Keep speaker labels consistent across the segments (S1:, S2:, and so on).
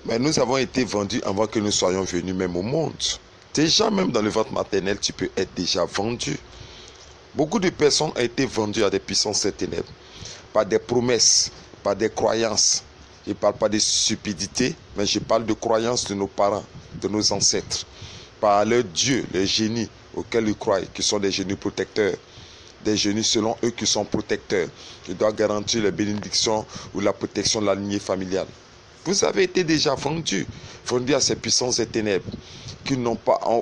S1: Mais nous avons été vendus avant que nous soyons venus même au monde. Déjà, même dans le ventre maternel, tu peux être déjà vendu. Beaucoup de personnes ont été vendues à des puissances des ténèbres par des promesses, par des croyances. Je ne parle pas de stupidité, mais je parle de croyances de nos parents, de nos ancêtres, par leurs dieux, les génies auxquels ils croient, qui sont des génies protecteurs, des génies selon eux qui sont protecteurs, qui doivent garantir la bénédiction ou la protection de la lignée familiale. Vous avez été déjà vendus à ces puissances des ténèbres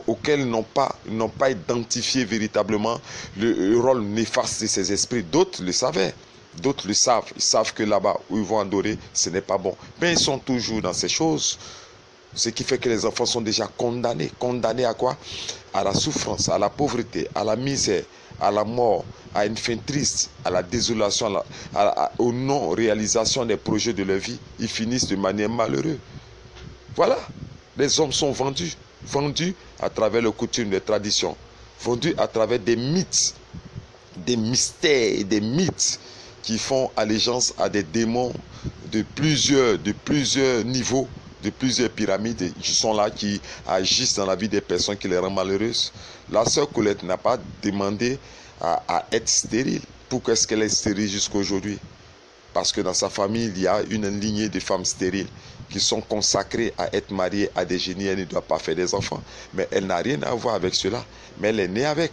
S1: auxquelles ils n'ont pas identifié véritablement le rôle néfaste de ces esprits. D'autres le savaient. D'autres le savent. Ils savent que là-bas où ils vont adorer, ce n'est pas bon. Mais ils sont toujours dans ces choses. Ce qui fait que les enfants sont déjà condamnés. Condamnés à quoi? À la souffrance, à la pauvreté, à la misère, à la mort, à une fin triste, à la désolation, aux non-réalisation des projets de leur vie. Ils finissent de manière malheureuse. Voilà. Les hommes sont vendus. Vendus à travers les coutumes, les traditions. Vendus à travers des mythes, des mystères et des mythes qui font allégeance à des démons de plusieurs niveaux, de plusieurs pyramides qui sont là, qui agissent dans la vie des personnes, qui les rendent malheureuses. La sœur Colette n'a pas demandé à être stérile. Pourquoi est-ce qu'elle est stérile jusqu'à aujourd'hui? Parce que dans sa famille, il y a une lignée de femmes stériles qui sont consacrées à être mariées à des génies. Elle ne doit pas faire des enfants. Mais elle n'a rien à voir avec cela. Mais elle est née avec.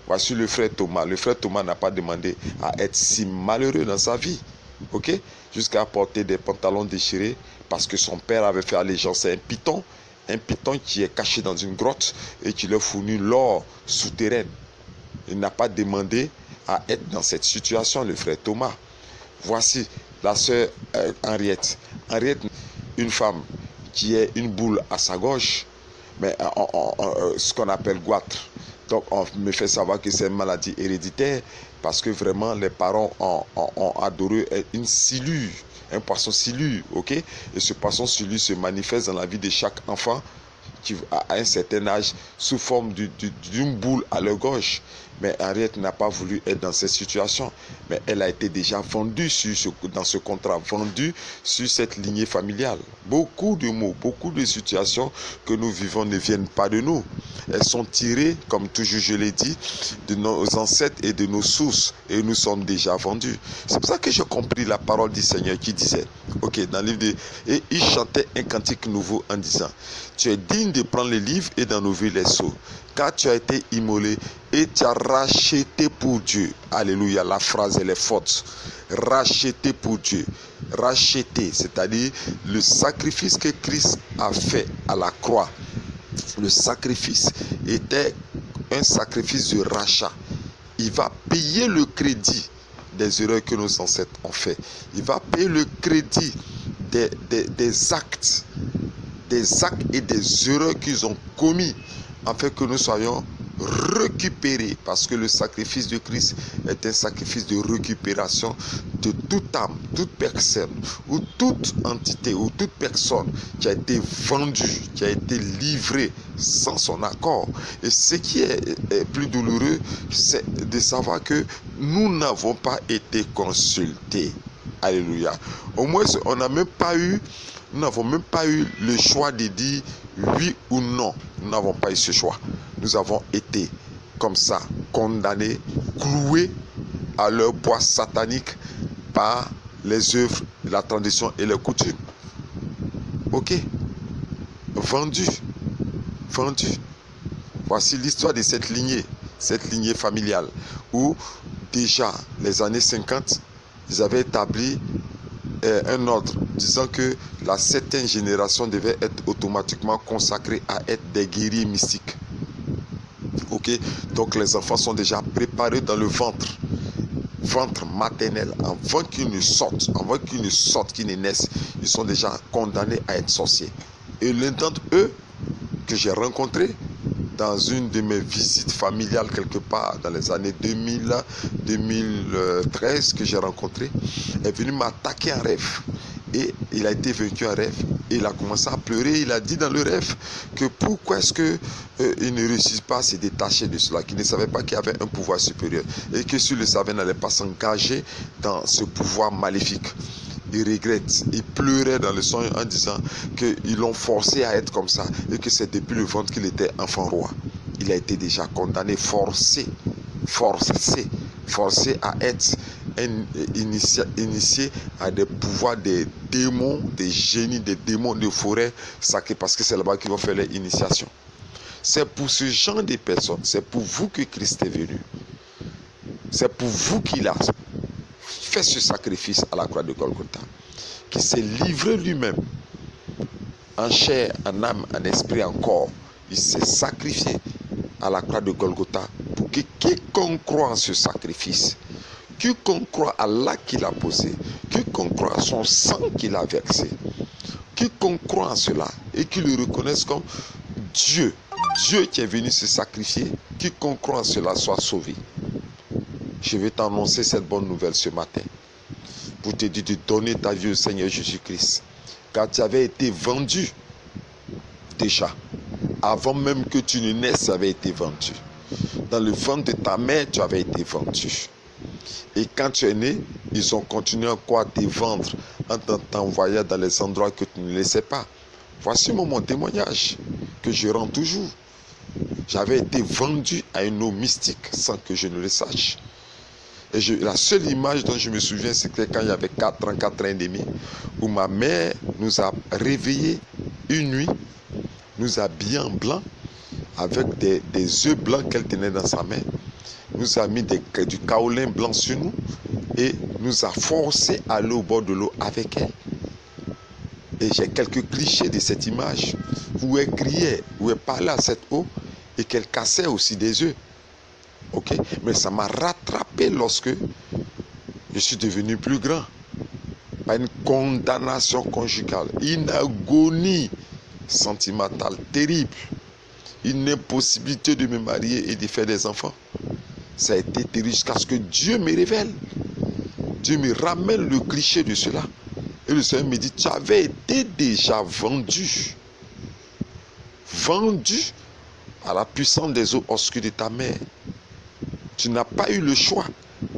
S1: Voici le frère Thomas. Le frère Thomas n'a pas demandé à être si malheureux dans sa vie. Ok? Jusqu'à porter des pantalons déchirés parce que son père avait fait allégeance à un python. Un python qui est caché dans une grotte et qui leur fournit l'or souterrain. Il n'a pas demandé à être dans cette situation, le frère Thomas. Voici la sœur Henriette. Henriette, une femme qui est une boule à sa gauche, mais ce qu'on appelle goitre. Donc on me fait savoir que c'est une maladie héréditaire parce que vraiment les parents ont adoré une silure, un poisson silure, ok? Et ce poisson silure se manifeste dans la vie de chaque enfant qui à un certain âge sous forme d'une boule à leur gauche. Mais Henriette n'a pas voulu être dans cette situation. Mais elle a été déjà vendue dans ce contrat, vendue sur cette lignée familiale. Beaucoup de mots, beaucoup de situations que nous vivons ne viennent pas de nous. Elles sont tirées, comme toujours je l'ai dit, de nos ancêtres et de nos sources. Et nous sommes déjà vendus. C'est pour ça que j'ai compris la parole du Seigneur qui disait, ok, dans le livre de... Et il chantait un cantique nouveau en disant, tu es digne de prendre les livres et d'en ouvrir les sceaux. Car tu as été immolé et tu as racheté pour Dieu. Alléluia, la phrase elle est forte. Racheté pour Dieu. Racheté, c'est-à-dire le sacrifice que Christ a fait à la croix. Le sacrifice était un sacrifice de rachat. Il va payer le crédit des erreurs que nos ancêtres ont fait. Il va payer le crédit des actes et des erreurs qu'ils ont commis, afin que nous soyons récupérés, parce que le sacrifice de Christ est un sacrifice de récupération de toute âme, toute personne ou toute entité ou toute personne qui a été vendue, qui a été livrée sans son accord. Et ce qui est plus douloureux, c'est de savoir que nous n'avons pas été consultés. Alléluia. Au moins, on n'a même pas eu, nous n'avons même pas eu le choix de dire oui ou non. Nous n'avons pas eu ce choix. Nous avons été comme ça, condamnés, cloués à leur bois satanique par les œuvres, la tradition et les coutumes. Ok? Vendus. Vendus. Voici l'histoire de cette lignée familiale, où déjà les années 50, ils avaient établi un ordre disant que la 7e génération devait être automatiquement consacrée à être des guerriers mystiques. Ok, donc les enfants sont déjà préparés dans le ventre maternel, avant qu'ils ne sortent, qu'ils ne naissent, ils sont déjà condamnés à être sorciers. Et l'un d'entre eux que j'ai rencontré dans une de mes visites familiales quelque part dans les années 2013 que j'ai rencontré, est venu m'attaquer en rêve. Et il a été vaincu en rêve. Et il a commencé à pleurer. Il a dit dans le rêve que pourquoi est-ce qu'il ne réussit pas à se détacher de cela, qu'il ne savait pas qu'il y avait un pouvoir supérieur. Et que s'il le savait, il n'allait pas s'engager dans ce pouvoir maléfique. il regrette, il pleurait dans le songe en disant qu'ils l'ont forcé à être comme ça et que c'est depuis le ventre qu'il était enfant roi. Il a été déjà condamné, forcé à être initié à des pouvoirs des démons, des génies, des démons de forêt sacrés, parce que c'est là-bas qu'ils vont faire l'initiation. C'est pour ce genre de personnes, c'est pour vous que Christ est venu. C'est pour vous qu'il a fait ce sacrifice à la croix de Golgotha, qui s'est livré lui-même en chair, en âme, en esprit, en corps. Il s'est sacrifié à la croix de Golgotha pour que quiconque croit en ce sacrifice, quiconque croit à l'acte qu'il a posé, quiconque croit à son sang qu'il a versé, quiconque croit en cela et qu'il le reconnaisse comme Dieu qui est venu se sacrifier, quiconque croit en cela soit sauvé. Je vais t'annoncer cette bonne nouvelle ce matin pour te dire de donner ta vie au Seigneur Jésus-Christ, car tu avais été vendu déjà. Avant même que tu ne naisses, tu avais été vendu. Dans le ventre de ta mère, tu avais été vendu. Et quand tu es né, ils ont continué encore à te vendre en t'envoyant dans les endroits que tu ne laissais pas. Voici mon témoignage que je rends toujours. J'avais été vendu à une eau mystique sans que je ne le sache. Et la seule image dont je me souviens, c'était quand il y avait 4 ans, 4 ans et demi, où ma mère nous a réveillés une nuit, nous habillés en blanc, avec des œufs blancs qu'elle tenait dans sa main, nous a mis du kaolin blanc sur nous et nous a forcés à aller au bord de l'eau avec elle. Et j'ai quelques clichés de cette image où elle criait, où elle parlait à cette eau et qu'elle cassait aussi des œufs. Ok, mais ça m'a rattrapé lorsque je suis devenu plus grand. Par une condamnation conjugale, une agonie sentimentale terrible, une impossibilité de me marier et de faire des enfants. Ça a été terrible jusqu'à ce que Dieu me révèle. Dieu me ramène le cliché de cela. Et le Seigneur me dit, tu avais été déjà vendu. Vendu à la puissance des eaux obscures de ta mère. Tu n'as pas eu le choix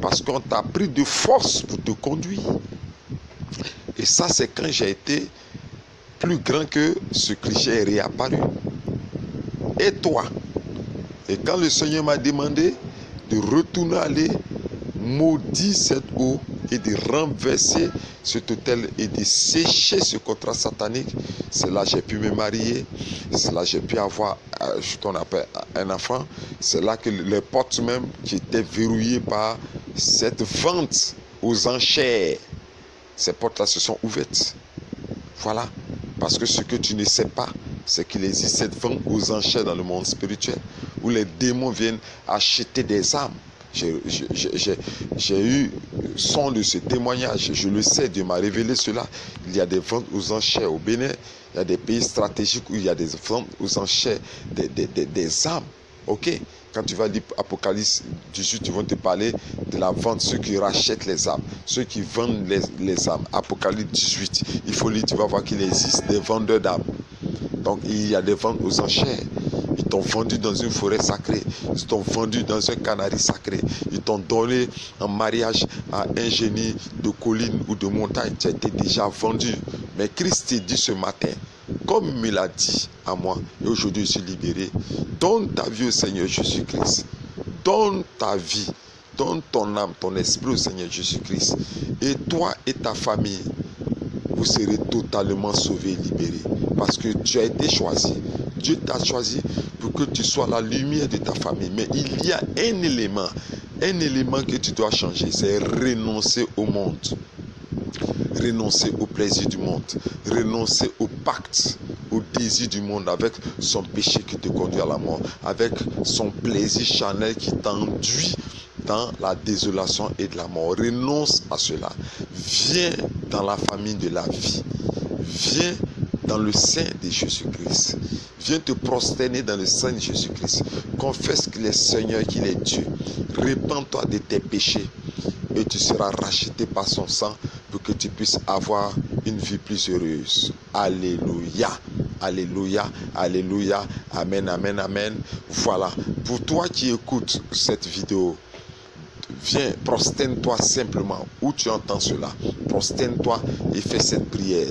S1: parce qu'on t'a pris de force pour te conduire. Et ça, c'est quand j'ai été plus grand que ce cliché est réapparu. Et toi? Et quand le Seigneur m'a demandé de retourner aller maudire cette eau et de renverser cet autel et de sécher ce contrat satanique, c'est là que j'ai pu me marier, c'est là que j'ai pu avoir ce qu'on appelle un enfant, c'est là que les portes même qui étaient verrouillées par cette vente aux enchères, ces portes-là se sont ouvertes. Voilà, parce que ce que tu ne sais pas, c'est qu'il existe cette vente aux enchères dans le monde spirituel, où les démons viennent acheter des âmes. J'ai eu son de ce témoignage, je le sais, Dieu m'a révélé cela. Il y a des ventes aux enchères au Bénin, il y a des pays stratégiques où il y a des ventes aux enchères des âmes. Ok, quand tu vas lire Apocalypse 18, ils vont te parler de la vente, ceux qui rachètent les âmes, ceux qui vendent les âmes. Apocalypse 18, il faut lire, tu vas voir qu'il existe des vendeurs d'âmes. Donc il y a des ventes aux enchères. Ils t'ont vendu dans une forêt sacrée. Ils t'ont vendu dans un canari sacré. Ils t'ont donné en mariage à un génie de colline ou de montagne. Tu as été déjà vendu. Mais Christ te dit ce matin, comme il me l'a dit à moi, et aujourd'hui je suis libéré, donne ta vie au Seigneur Jésus-Christ. Donne ta vie, donne ton âme, ton esprit au Seigneur Jésus-Christ. Et toi et ta famille, vous serez totalement sauvés et libérés. Parce que tu as été choisi. Dieu t'a choisi pour que tu sois la lumière de ta famille. Mais il y a un élément que tu dois changer, c'est renoncer au monde. Renoncer au plaisir du monde. Renoncer au pacte, au désir du monde avec son péché qui te conduit à la mort. Avec son plaisir charnel qui t'enduit dans la désolation et de la mort. Renonce à cela. Viens dans la famille de la vie. Viens dans le sein de Jésus-Christ. Viens te prosterner dans le sein de Jésus-Christ. Confesse qu'il est Seigneur, qu'il est Dieu. Répands-toi de tes péchés et tu seras racheté par son sang pour que tu puisses avoir une vie plus heureuse. Alléluia. Alléluia. Alléluia. Amen, amen, amen. Voilà. Pour toi qui écoutes cette vidéo, Viens, prosterne-toi simplement. Où tu entends cela, prosterne-toi et fais cette prière.